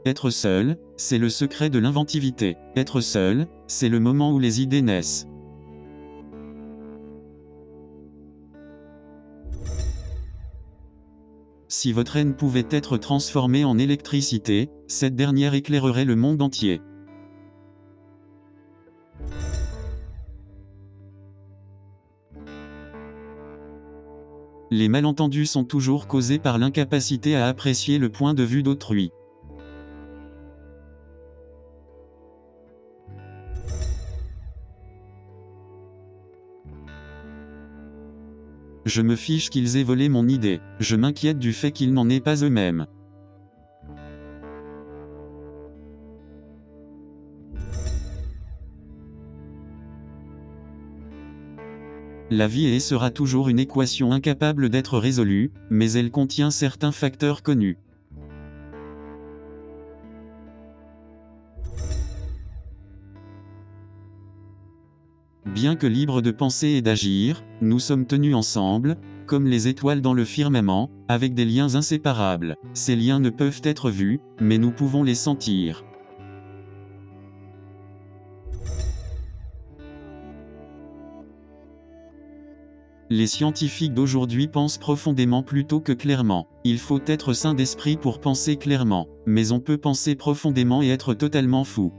Être seul, c'est le secret de l'inventivité. Être seul, c'est le moment où les idées naissent. Si votre haine pouvait être transformée en électricité, cette dernière éclairerait le monde entier. Les malentendus sont toujours causés par l'incapacité à apprécier le point de vue d'autrui. Je me fiche qu'ils aient volé mon idée, je m'inquiète du fait qu'ils n'en aient pas eux-mêmes. La vie est et sera toujours une équation incapable d'être résolue, mais elle contient certains facteurs connus. Bien que libres de penser et d'agir, nous sommes tenus ensemble, comme les étoiles dans le firmament, avec des liens inséparables. Ces liens ne peuvent être vus, mais nous pouvons les sentir. Les scientifiques d'aujourd'hui pensent profondément plutôt que clairement. Il faut être sain d'esprit pour penser clairement, mais on peut penser profondément et être totalement fou.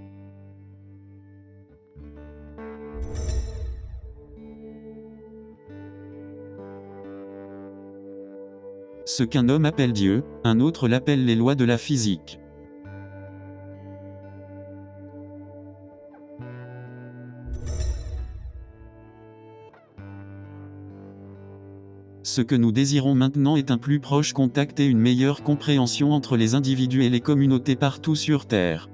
Ce qu'un homme appelle Dieu, un autre l'appelle les lois de la physique. Ce que nous désirons maintenant est un plus proche contact et une meilleure compréhension entre les individus et les communautés partout sur Terre.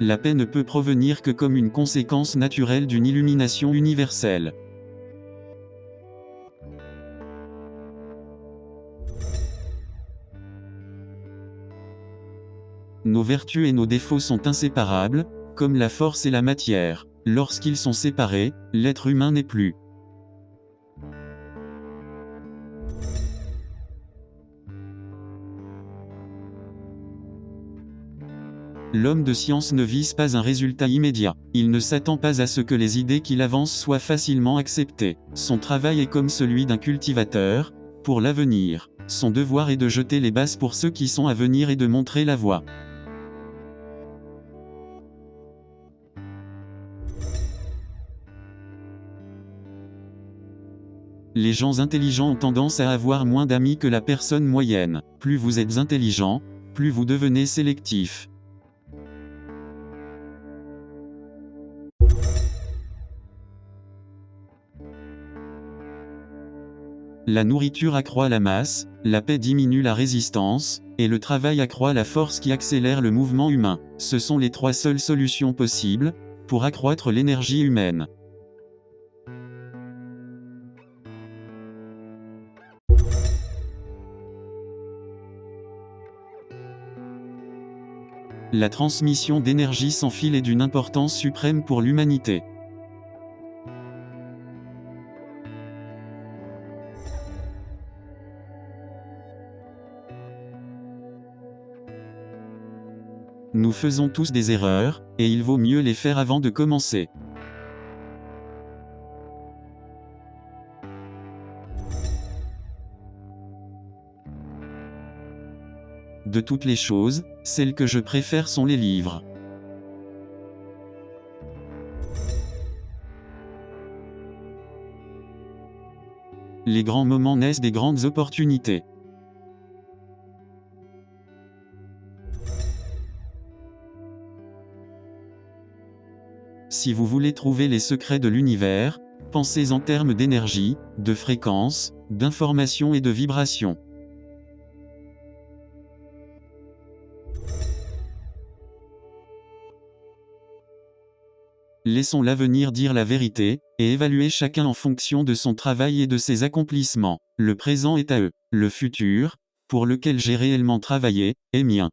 La paix ne peut provenir que comme une conséquence naturelle d'une illumination universelle. Nos vertus et nos défauts sont inséparables, comme la force et la matière. Lorsqu'ils sont séparés, l'être humain n'est plus. L'homme de science ne vise pas un résultat immédiat. Il ne s'attend pas à ce que les idées qu'il avance soient facilement acceptées. Son travail est comme celui d'un cultivateur, pour l'avenir. Son devoir est de jeter les bases pour ceux qui sont à venir et de montrer la voie. Les gens intelligents ont tendance à avoir moins d'amis que la personne moyenne. Plus vous êtes intelligent, plus vous devenez sélectif. La nourriture accroît la masse, la paix diminue la résistance, et le travail accroît la force qui accélère le mouvement humain. Ce sont les trois seules solutions possibles pour accroître l'énergie humaine. La transmission d'énergie sans fil est d'une importance suprême pour l'humanité. Nous faisons tous des erreurs, et il vaut mieux les faire avant de commencer. De toutes les choses, celles que je préfère sont les livres. Les grands moments naissent des grandes opportunités. Si vous voulez trouver les secrets de l'univers, pensez en termes d'énergie, de fréquence, d'information et de vibration. Laissons l'avenir dire la vérité, et évaluer chacun en fonction de son travail et de ses accomplissements. Le présent est à eux. Le futur, pour lequel j'ai réellement travaillé, est mien.